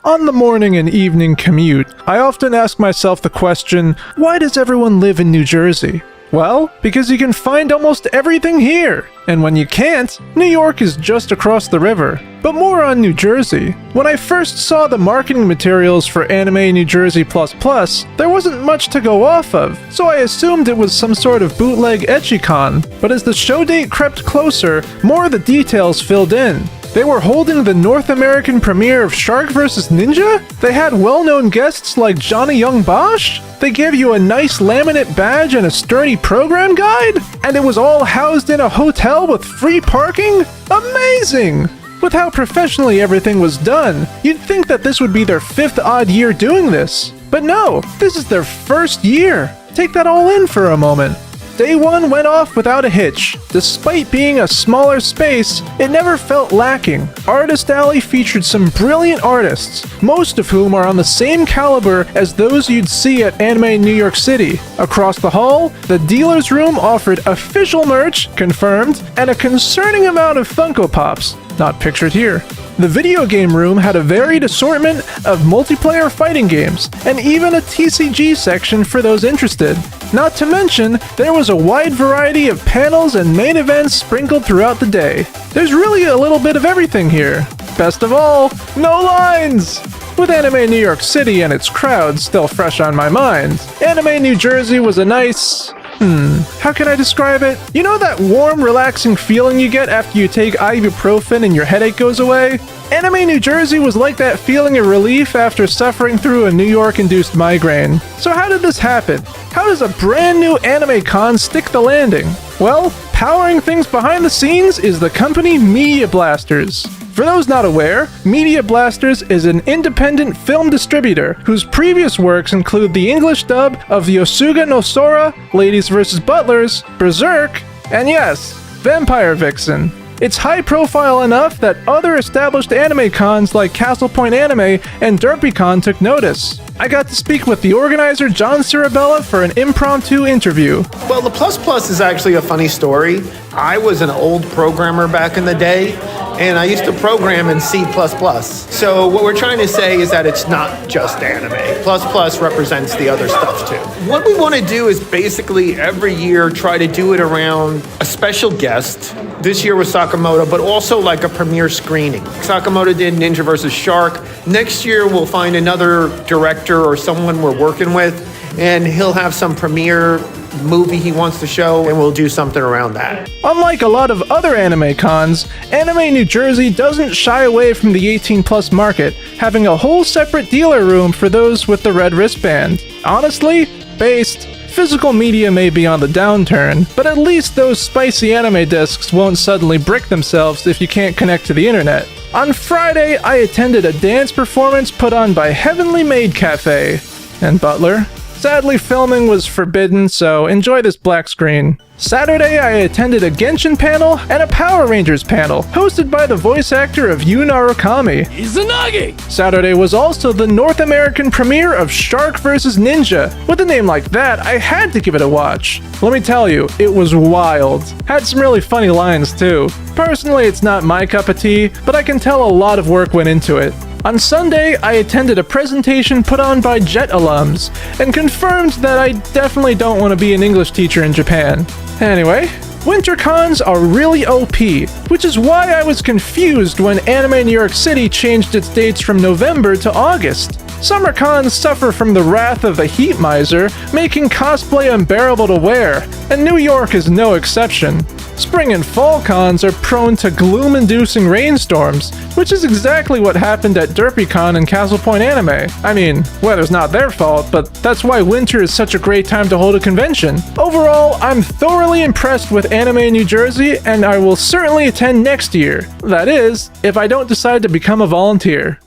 On the morning and evening commute, I often ask myself the question, why does everyone live in New Jersey? Well, because you can find almost everything here. And when you can't, New York is just across the river. But more on New Jersey. When I first saw the marketing materials for Anime New Jersey++, there wasn't much to go off of, so I assumed it was some sort of bootleg Echicon. But as the show date crept closer, more of the details filled in. They were holding the North American premiere of Shark vs. Ninja? They had well-known guests like Johnny Young Bosch? They gave you a nice laminate badge and a sturdy program guide? And it was all housed in a hotel with free parking? Amazing! With how professionally everything was done, you'd think that this would be their 5th odd year doing this. But no, this is their 1st year. Take that all in for a moment. Day 1 went off without a hitch. Despite being a smaller space, it never felt lacking. Artist Alley featured some brilliant artists, most of whom are on the same caliber as those you'd see at Anime New York City. Across the hall, the dealer's room offered official merch, confirmed, and a concerning amount of Funko Pops, not pictured here. The video game room had a varied assortment of multiplayer fighting games, and even a TCG section for those interested. Not to mention, there was a wide variety of panels and main events sprinkled throughout the day. There's really a little bit of everything here. Best of all, no lines! With Anime New York City and its crowd still fresh on my mind, Anime New Jersey was a nice... how can I describe it? You know that warm, relaxing feeling you get after you take ibuprofen and your headache goes away? Anime New Jersey was like that feeling of relief after suffering through a New York-induced migraine. So how did this happen? How does a brand new anime con stick the landing? Well, powering things behind the scenes is the company Media Blasters. For those not aware, Media Blasters is an independent film distributor whose previous works include the English dub of Yosuga no Sora, Ladies vs. Butlers, Berserk, and yes, Vampire Vixen. It's high profile enough that other established anime cons like Castle Point Anime and DerpyCon took notice. I got to speak with the organizer John Cirabella for an impromptu interview. Well, the Plus Plus is actually a funny story. I was an old programmer back in the day, and I used to program in C++. So what we're trying to say is that it's not just anime. Plus Plus represents the other stuff too. What we want to do is basically every year try to do it around a special guest. This year was Sakamoto, but also like a premiere screening. Sakamoto did Ninja vs. Shark. Next year we'll find another director or someone we're working with, and he'll have some premiere movie he wants to show, and we'll do something around that. Unlike a lot of other anime cons, Anime New Jersey doesn't shy away from the 18+ market, having a whole separate dealer room for those with the red wristband. Honestly, based, physical media may be on the downturn, but at least those spicy anime discs won't suddenly brick themselves if you can't connect to the internet. On Friday, I attended a dance performance put on by Heavenly Maid Cafe and Butler. Sadly, filming was forbidden, so enjoy this black screen. Saturday, I attended a Genshin panel and a Power Rangers panel, hosted by the voice actor of Yu Narukami. Izanagi! Saturday was also the North American premiere of Shark vs. Ninja. With a name like that, I had to give it a watch. Let me tell you, it was wild. Had some really funny lines too. Personally, it's not my cup of tea, but I can tell a lot of work went into it. On Sunday, I attended a presentation put on by JET alums, and confirmed that I definitely don't want to be an English teacher in Japan. Anyway, winter cons are really OP, which is why I was confused when Anime New York City changed its dates from November to August. Summer cons suffer from the wrath of the heat miser, making cosplay unbearable to wear, and New York is no exception. Spring and fall cons are prone to gloom-inducing rainstorms, which is exactly what happened at DerpyCon and Castle Point Anime. I mean, weather's not their fault, but that's why winter is such a great time to hold a convention. Overall, I'm thoroughly impressed with Anime New Jersey, and I will certainly attend next year. That is, if I don't decide to become a volunteer.